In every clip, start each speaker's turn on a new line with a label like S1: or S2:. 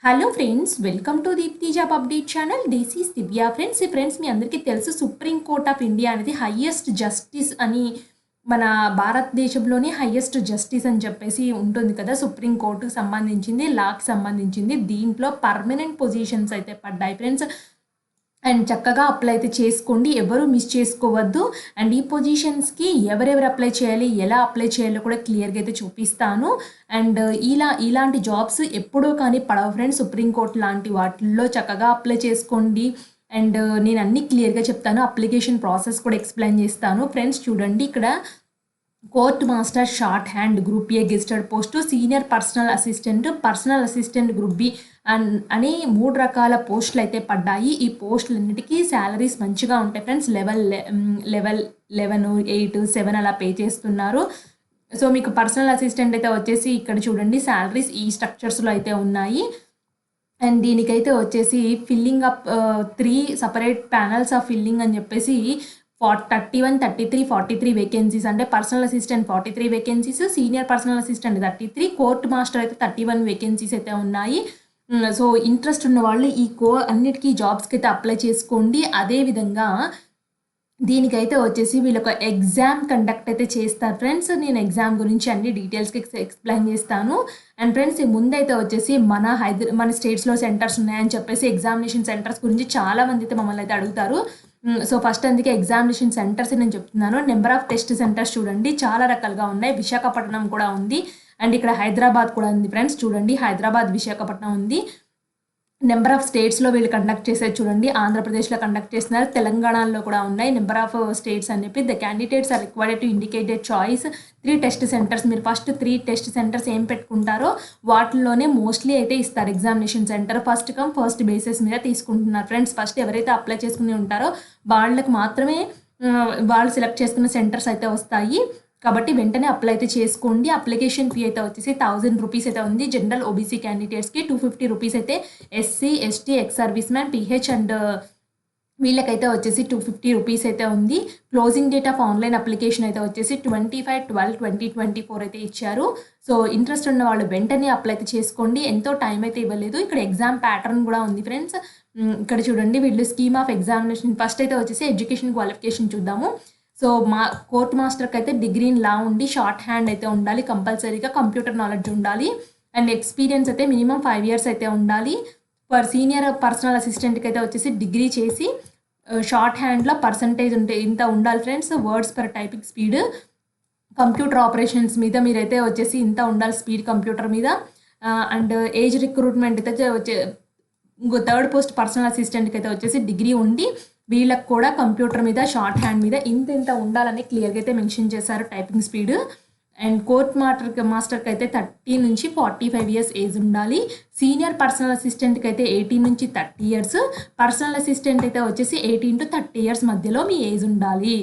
S1: Hello friends, welcome to Deepthi job update channel. This is Divya. Friends మీ అందరికీ తెలుసు, supreme court of India అనేది highest justice అని, మన భారతదేశంలోనే హయ్యెస్ట్ జస్టిస్ అని చెప్పేసి ఉంటుంది కదా. సుప్రీం కోర్టుకు సంబంధించింది, లాకి సంబంధించింది. దీంట్లో పర్మనెంట్ పొజిషన్స్ అయితే పడ్డాయి ఫ్రెండ్స్. అండ్ చక్కగా అప్లై అయితే చేసుకోండి, ఎవరు మిస్ చేసుకోవద్దు. అండ్ ఈ పొజిషన్స్కి ఎవరెవరు అప్లై చేయాలి, ఎలా అప్లై చేయాలో కూడా క్లియర్గా అయితే చూపిస్తాను. అండ్ ఇలాంటి జాబ్స్ ఎప్పుడూ కానీ పడవ ఫ్రెండ్స్. సుప్రీంకోర్టు లాంటి వాటిల్లో చక్కగా అప్లై చేసుకోండి. అండ్ నేను అన్ని క్లియర్గా చెప్తాను, అప్లికేషన్ ప్రాసెస్ కూడా ఎక్స్ప్లెయిన్ చేస్తాను. ఫ్రెండ్స్ చూడండి, ఇక్కడ court master shorthand group A gazetted post, senior personal assistant group B అని 3 రకాల పోస్టులు అయితే పడ్డాయి. ఈ పోస్టులన్నిటికీ శాలరీస్ మంచిగా ఉంటాయి ఫ్రెండ్స్. లెవెల్ 11, 8, 7 అలా పే చేస్తున్నారు. సో మీకు పర్సనల్ అసిస్టెంట్ అయితే వచ్చేసి ఇక్కడ చూడండి, శాలరీస్ ఈ స్ట్రక్చర్స్లో అయితే ఉన్నాయి. అండ్ దీనికైతే వచ్చేసి filling up 3 separate panels of filling అని చెప్పేసి 31, 33, 43 వేకెన్సీస్. అంటే personal assistant 43 vacancies, senior personal assistant 33, court master అయితే 31 వేకెన్సీస్ అయితే ఉన్నాయి. సో ఇంట్రెస్ట్ ఉన్న వాళ్ళు ఈ అన్నిటికీ జాబ్స్కి అయితే అప్లై చేసుకోండి. అదేవిధంగా దీనికైతే వచ్చేసి వీళ్ళొక ఎగ్జామ్ కండక్ట్ అయితే చేస్తారు ఫ్రెండ్స్. నేను ఎగ్జామ్ గురించి అన్ని డీటెయిల్స్కి ఎక్స్ప్లెయిన్ చేస్తాను. అండ్ ఫ్రెండ్స్ ముందైతే వచ్చేసి మన స్టేట్స్లో సెంటర్స్ ఉన్నాయని చెప్పేసి ఎగ్జామినేషన్ సెంటర్స్ గురించి చాలామంది అయితే మమ్మల్ని అయితే అడుగుతారు. సో ఫస్ట్ అందుకే ఎగ్జామినేషన్ సెంటర్స్ నేను చెప్తున్నాను. నెంబర్ ఆఫ్ టెస్ట్ సెంటర్స్ చూడండి, చాలా రకాలుగా ఉన్నాయి. విశాఖపట్నం కూడా ఉంది, అండ్ ఇక్కడ హైదరాబాద్ కూడా ఉంది ఫ్రెండ్స్. చూడండి, హైదరాబాద్, విశాఖపట్నం ఉంది. నెంబర్ ఆఫ్ స్టేట్స్లో వీళ్ళు కండక్ట్ చేసేది చూడండి, ఆంధ్రప్రదేశ్లో కండక్ట్ చేస్తున్నారు, తెలంగాణలో కూడా ఉన్నాయి. నెంబర్ ఆఫ్ స్టేట్స్ అని చెప్పి the candidates are required to indicate the choice 3 test centres. మీరు ఫస్ట్ 3 టెస్ట్ సెంటర్స్ ఏం పెట్టుకుంటారో వాటిల్లోనే మోస్ట్లీ అయితే ఇస్తారు examination centre. First come first basis మీద తీసుకుంటున్నారు ఫ్రెండ్స్. ఫస్ట్ ఎవరైతే అప్లై చేసుకుని ఉంటారో వాళ్ళకి మాత్రమే వాళ్ళు సెలెక్ట్ చేసుకున్న సెంటర్స్ అయితే వస్తాయి. కాబట్టి వెంటనే అప్లై అయితే చేసుకోండి. అప్లికేషన్ ఫీ అయితే వచ్చేసి 1000 రూపీస్ అయితే ఉంది. జనరల్ ఓబీసీ క్యాండిడేట్స్కి 250 రూపీస్ అయితే, SC, ST, ex service man, PH and వీళ్ళకైతే వచ్చేసి 250 రూపీస్ అయితే ఉంది. Closing date of online application అయితే వచ్చేసి 25/12/2024 అయితే ఇచ్చారు. సో ఇంట్రెస్ట్ ఉన్న వాళ్ళు వెంటనే అప్లై అయితే చేసుకోండి. ఎంతో టైం అయితే ఇవ్వలేదు. ఇక్కడ ఎగ్జామ్ ప్యాటర్న్ కూడా ఉంది ఫ్రెండ్స్. ఇక్కడ చూడండి, వీళ్ళు స్కీమ్ ఆఫ్ ఎగ్జామినేషన్ ఫస్ట్ అయితే వచ్చేసి ఎడ్యుకేషన్ క్వాలిఫికేషన్ చూద్దాము. సో కోర్ట్ మాస్టర్కి అయితే డిగ్రీ ఇన్ లా ఉండి, షార్ట్ హ్యాండ్ అయితే ఉండాలి కంపల్సరీగా, కంప్యూటర్ నాలెడ్జ్ ఉండాలి, అండ్ ఎక్స్పీరియన్స్ అయితే మినిమం 5 years అయితే ఉండాలి. సీనియర్ పర్సనల్ అసిస్టెంట్కి అయితే వచ్చేసి డిగ్రీ చేసి షార్ట్ హ్యాండ్లో పర్సంటేజ్ ఇంత ఉండాలి friends. Words per typing speed, computer operations మీద మీరైతే వచ్చేసి ఇంత ఉండాలి స్పీడ్ కంప్యూటర్ మీద. అండ్ ఏజ్ రిక్రూట్మెంట్ అయితే వచ్చే 3rd పోస్ట్ పర్సనల్ అసిస్టెంట్కి అయితే వచ్చేసి డిగ్రీ ఉండి, వీళ్ళకి కూడా కంప్యూటర్ మీద షార్ట్ హ్యాండ్ మీద ఇంత ఉండాలని క్లియర్గా అయితే మెన్షన్ చేశారు టైపింగ్ స్పీడ్. అండ్ కోర్ట్ మాస్టర్కి అయితే 30 నుంచి 45 years ఏజ్ ఉండాలి. సీనియర్ పర్సనల్ అసిస్టెంట్కి అయితే 18 నుంచి 30 years, పర్సనల్ అసిస్టెంట్ అయితే వచ్చేసి 18 to 30 years మధ్యలో మీ ఏజ్ ఉండాలి.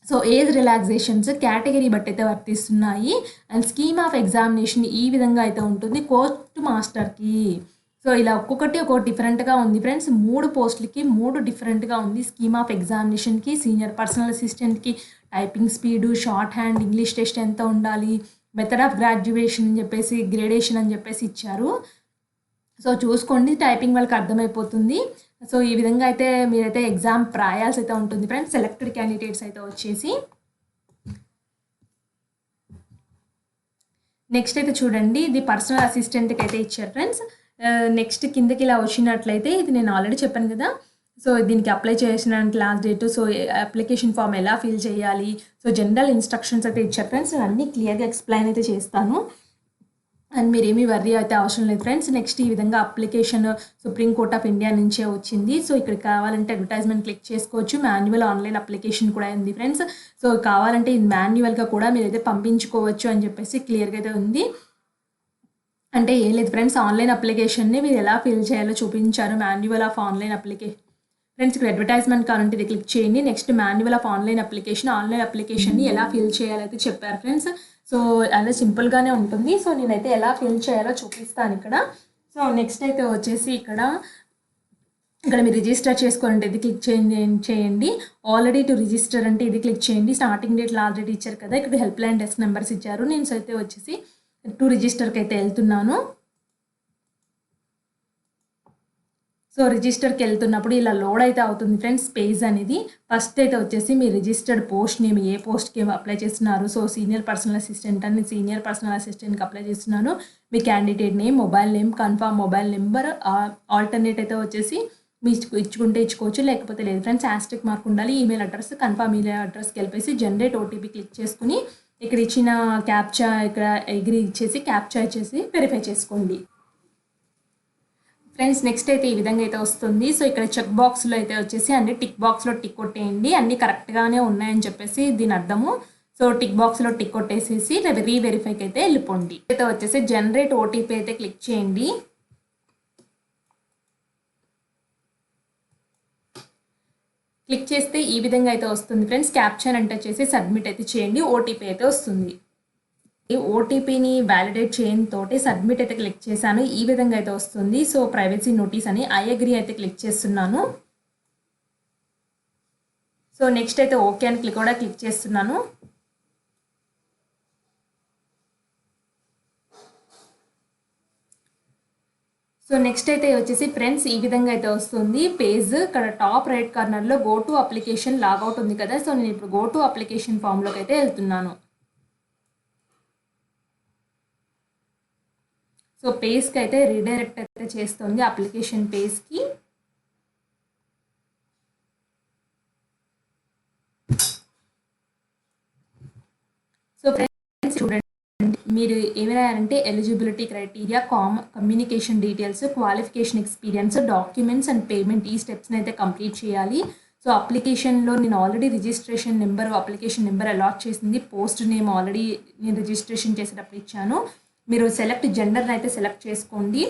S1: సో ఏజ్ రిలాక్సేషన్స్ కేటగిరీ బట్టి అయితే వర్తిస్తున్నాయి. అండ్ స్కీమ్ ఆఫ్ ఎగ్జామినేషన్ ఈ విధంగా అయితే ఉంటుంది కోర్ట్ మాస్టర్కి. సో ఇలా ఒక్కొక్కటి డిఫరెంట్గా ఉంది ఫ్రెండ్స్. 3 పోస్టులకి 3 డిఫరెంట్గా ఉంది. స్కీమ్ ఆఫ్ ఎగ్జామినేషన్కి, సీనియర్ పర్సనల్ అసిస్టెంట్కి typing speed, short hand, English test ఎంత ఉండాలి, మెథడ్ ఆఫ్ గ్రాడ్యుయేషన్ అని చెప్పేసి, గ్రేడేషన్ అని చెప్పేసి ఇచ్చారు. సో చూసుకోండి, టైపింగ్ వాళ్ళకి అర్థమైపోతుంది. సో ఈ విధంగా అయితే మీరైతే ఎగ్జామ్ రాయాల్సి అయితే ఉంటుంది ఫ్రెండ్స్. సెలెక్టెడ్ క్యాండిడేట్స్ అయితే వచ్చేసి నెక్స్ట్ అయితే చూడండి, ఇది పర్సనల్ అసిస్టెంట్కి అయితే ఇచ్చారు ఫ్రెండ్స్. నెక్స్ట్ కిందకి ఇలా వచ్చినట్లయితే, ఇది నేను ఆల్రెడీ చెప్పాను కదా. సో దీనికి అప్లై చేసిన last date, so application form ఎలా ఫిల్ చేయాలి, సో జనరల్ ఇన్స్ట్రక్షన్స్ అయితే ఇచ్చారు ఫ్రెండ్స్. నేను అన్నీ క్లియర్గా ఎక్స్ప్లెయిన్ అయితే చేస్తాను. అండ్ మీరేమీ వర్రీ అయితే అవసరం లేదు ఫ్రెండ్స్. నెక్స్ట్ ఈ విధంగా application supreme court of India నుంచే వచ్చింది. సో ఇక్కడ కావాలంటే అడ్వర్టైజ్మెంట్ క్లిక్ చేసుకోవచ్చు. మాన్యువల్ ఆన్లైన్ అప్లికేషన్ కూడా ఉంది ఫ్రెండ్స్. సో కావాలంటే ఇది మాన్యువల్గా కూడా మీరైతే పంపించుకోవచ్చు అని చెప్పేసి క్లియర్గా అయితే ఉంది. అంటే ఏం లేదు ఫ్రెండ్స్, ఆన్లైన్ అప్లికేషన్ని మీరు ఎలా ఫిల్ చేయాలో చూపించారు. Manual of online application friends, ఇక్కడ అడ్వర్టైజ్మెంట్ కావాలంటే ఇది క్లిక్ చేయండి. నెక్స్ట్ మాన్యువల్ ఆఫ్ ఆన్లైన్ అప్లికేషన్ని ఎలా ఫిల్ చేయాలైతే చెప్పారు ఫ్రెండ్స్. సో అలా సింపుల్గానే ఉంటుంది. సో నేనైతే ఎలా ఫిల్ చేయాలో చూపిస్తాను ఇక్కడ. సో నెక్స్ట్ అయితే వచ్చేసి ఇక్కడ మీరు రిజిస్టర్ చేసుకోవాలంటే ఇది క్లిక్ చేయండి. ఆల్రెడీ టు రిజిస్టర్ అంటే ఇది క్లిక్ చేయండి. స్టార్టింగ్ డేట్ లాస్ట్ డేట్ ఇచ్చారు కదా, ఇక్కడ హెల్ప్ లైన్ డెస్క్ నెంబర్స్ ఇచ్చారు. నేను అయితే వచ్చేసి టు రిజిస్టర్కి అయితే వెళ్తున్నాను. సో రిజిస్టర్కి వెళ్తున్నప్పుడు ఇలా లోడ్ అయితే అవుతుంది ఫ్రెండ్స్ పేజ్ అనేది. ఫస్ట్ అయితే వచ్చేసి మీ రిజిస్టర్డ్ పోస్ట్ నేమ్, ఏ పోస్ట్కి అప్లై చేస్తున్నారు. సో సీనియర్ పర్సనల్ అసిస్టెంట్ అని సీనియర్ పర్సనల్ అసిస్టెంట్కి అప్లై చేస్తున్నాను. మీ candidate name, mobile name, confirm mobile number, alternate అయితే వచ్చేసి మీ ఇచ్చుకుంటే ఇచ్చుకోవచ్చు, లేకపోతే లేదు ఫ్రెండ్స్. యాస్టిక్ మార్క్ ఉండాలి. ఈమెయిల్ అడ్రస్, కన్ఫర్మ్ ఈమెయిల్ అడ్రస్కి వెళ్ళిపోయి జనరేట్ ఓటీపీ క్లిక్ చేసుకుని ఇక్కడ ఇచ్చిన క్యాప్చా ఇక్కడ ఎగ్రీ ఇచ్చేసి క్యాప్చా ఇచ్చేసి వెరిఫై చేసుకోండి ఫ్రెండ్స్. నెక్స్ట్ అయితే ఈ విధంగా అయితే వస్తుంది. సో ఇక్కడ చెక్ బాక్స్లో అయితే వచ్చేసి అన్ని టిక్ బాక్స్లో టిక్ కొట్టేయండి. అన్నీ కరెక్ట్గానే ఉన్నాయని చెప్పేసి దీని అర్థము. సో టిక్ బాక్స్లో టిక్ కొట్టేసేసి రీవెరిఫైకి అయితే వెళ్ళిపోండి. అయితే వచ్చేసి జనరేట్ ఓటీపీ అయితే క్లిక్ చేయండి. క్లిక్ చేస్తే ఈ విధంగా అయితే వస్తుంది ఫ్రెండ్స్. క్యాప్చర్ అంటే వచ్చేసి సబ్మిట్ అయితే చేయండి. ఓటీపీ అయితే వస్తుంది. ఈ ఓటీపీని వ్యాలిడేట్ చేయని తోటి సబ్మిట్ అయితే క్లిక్ చేశాను. ఈ విధంగా అయితే వస్తుంది. సో ప్రైవసీ నోటీస్ అని ఐ అగ్రీ అయితే క్లిక్ చేస్తున్నాను. సో నెక్స్ట్ అయితే ఓకే అని క్లిక్ చేస్తున్నాను. సో నెక్స్ట్ అయితే వచ్చేసి ఫ్రెండ్స్ ఈ విధంగా అయితే వస్తుంది పేజ్. ఇక్కడ టాప్ రైట్ కార్నర్లో గో టు అప్లికేషన్ లాగౌట్ ఉంది కదా. సో నేను ఇప్పుడు గో టు అప్లికేషన్ ఫామ్లోకి అయితే వెళ్తున్నాను. సో పేజ్కి అయితే రీడైరెక్ట్ అయితే చేస్తుంది అప్లికేషన్ పేజ్కి. సో ఫ్రెండ్స్ చూడండి, మీరు ఏమైనా అంటే eligibility criteria, communication details, qualification, experience, documents and payment ఈ స్టెప్స్ని అయితే కంప్లీట్ చేయాలి. సో అప్లికేషన్లో నేను already registration number, application number allot చేసింది. పోస్ట్ నేమ్ ఆల్రెడీ నేను రిజిస్ట్రేషన్ చేసేటప్పుడు ఇచ్చాను. మీరు సెలెక్ట్ జెండర్ని అయితే సెలెక్ట్ చేసుకోండి.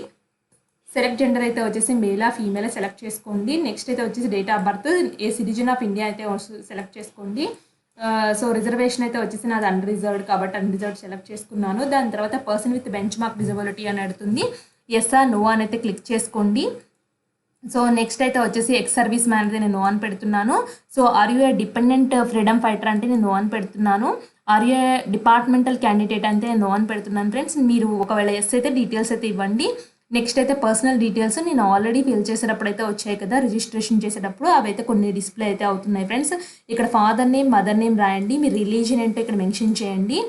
S1: సెలెక్ట్ జెండర్ అయితే వచ్చేసి మేలా ఫీమేల్ సెలెక్ట్ చేసుకోండి. నెక్స్ట్ అయితే వచ్చేసి date of birth, A citizen of India అయితే సెలెక్ట్ చేసుకోండి. సో రిజర్వేషన్ అయితే వచ్చేసి నాది అన్ రిజర్వ్డ్ కాబట్టి అన్ రిజర్వ్డ్ సెలెక్ట్ చేసుకున్నాను. దాని తర్వాత person with bench mark disability అని అడుగుతుంది. ఎస్ ఆర్ నో అని అయితే క్లిక్ చేసుకోండి. సో నెక్స్ట్ అయితే వచ్చేసి ఎక్స్ సర్వీస్ మ్యాన్ అయితే నేను నో అని పెడుతున్నాను. So are you a dependent freedom fighter అంటే నేను నో అని పెడుతున్నాను. Are you a departmental candidate అంటే నేను నో అని పెడుతున్నాను ఫ్రెండ్స్. మీరు ఒకవేళ ఎస్ అయితే డీటెయిల్స్ అయితే ఇవ్వండి. నెక్స్ట్ అయితే పర్సనల్ డీటెయిల్స్ నేను ఆల్రెడీ ఫిల్ చేసేటప్పుడు అయితే వచ్చాయి కదా రిజిస్ట్రేషన్ చేసేటప్పుడు, అవి అయితే కొన్ని డిస్ప్లే అయితే అవుతున్నాయి ఫ్రెండ్స్. ఇక్కడ ఫాదర్ నేమ్, మదర్ నేమ్ రాయండి. మీ రిలీజన్ ఏంటో ఇక్కడ మెన్షన్ చేయండి.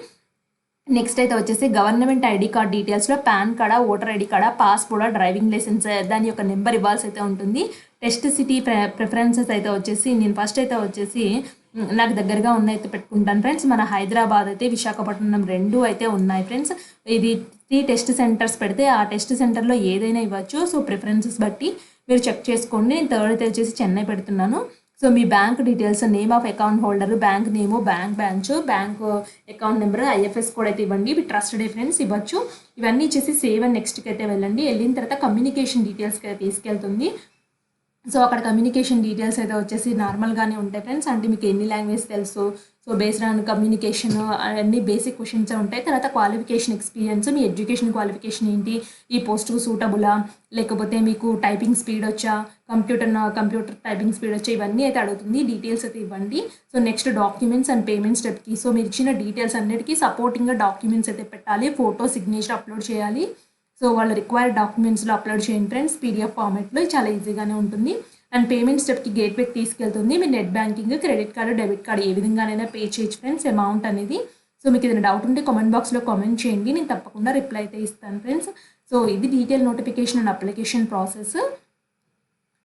S1: నెక్స్ట్ అయితే వచ్చేసి గవర్నమెంట్ ఐడి కార్డ్ డీటెయిల్స్లో పాన్ కార్డా, ఓటర్ ఐడి కార్డా, పాస్పోర్టా, డ్రైవింగ్ లైసెన్స్ దాని యొక్క నెంబర్ ఇవ్వాల్సి అయితే ఉంటుంది. టెస్ట్ సిటీ ప్రిఫరెన్సెస్ అయితే వచ్చేసి నేను ఫస్ట్ అయితే వచ్చేసి నాకు దగ్గరగా ఉన్న అయితే పెట్టుకుంటాను ఫ్రెండ్స్. మన హైదరాబాద్ అయితే విశాఖపట్నం రెండు అయితే ఉన్నాయి ఫ్రెండ్స్. ఇది 3 టెస్ట్ సెంటర్స్ పెడితే ఆ టెస్ట్ సెంటర్లో ఏదైనా ఇవ్వచ్చు. సో ప్రిఫరెన్సెస్ బట్టి మీరు చెక్ చేసుకోండి. నేను థర్డ్ అయితే వచ్చేసి చెన్నై పెడుతున్నాను. So me bank details, name of account holder, bank name, bank branch, bank account number, IFS code అయితే ఇవ్వండి. ఇవి ట్రస్టెడ్ ఫ్రెండ్స్ ఇవ్వచ్చు. ఇవన్నీ ఇచ్చేసి సేవ్ అండ్ నెక్స్ట్కి అయితే వెళ్ళండి. వెళ్ళిన తర్వాత కమ్యూనికేషన్ డీటెయిల్స్కి అయితే తీసుకెళ్తుంది. సో అక్కడ కమ్యూనికేషన్ డీటెయిల్స్ అయితే వచ్చేసి నార్మల్గానే ఉంటాయి ఫ్రెండ్స్. అంటే మీకు ఎన్ని లాంగ్వేజ్ తెలుసు, సో బేస్డ్ ఆన్ కమ్యూనికేషన్ అన్ని బేసిక్ క్వశ్చన్స్ ఉంటాయి. తర్వాత క్వాలిఫికేషన్, ఎక్స్పీరియన్స్, మీ ఎడ్యుకేషన్ క్వాలిఫికేషన్ ఏంటి, ఈ పోస్ట్కు సూటబులా, లేకపోతే మీకు టైపింగ్ స్పీడ్ వచ్చా, కంప్యూటర్ టైపింగ్ స్పీడ్ వచ్చా, ఇవన్నీ అయితే అడుగుతుంది. డీటెయిల్స్ అయితే ఇవ్వండి. So next documents and payment స్టెప్కి, సో మీరు ఇచ్చిన డీటెయిల్స్ అన్నిటికీ సపోర్టింగ్గా డాక్యుమెంట్స్ అయితే పెట్టాలి. ఫోటో, సిగ్నేచర్ అప్లోడ్ చేయాలి. సో వాళ్ళు రిక్వైర్డ్ డాక్యుమెంట్స్లో అప్లోడ్ చేయండి ఫ్రెండ్స్. పీడిఎఫ్ ఫార్మాట్లో చాలా ఈజీగానే ఉంటుంది. అండ్ పేమెంట్ స్టెప్కి గేట్వేకి తీసుకెళ్తుంది. మీ net banking, credit card, debit card ఏ విధంగానైనా పే చేయొచ్చు ఫ్రెండ్స్ అమౌంట్ అనేది. సో మీకు ఏదైనా డౌట్ ఉంటే కామెంట్ బాక్స్లో కామెంట్ చేయండి, నేను తప్పకుండా రిప్లై అయితే ఇస్తాను ఫ్రెండ్స్. సో ఇది detail notification and application process.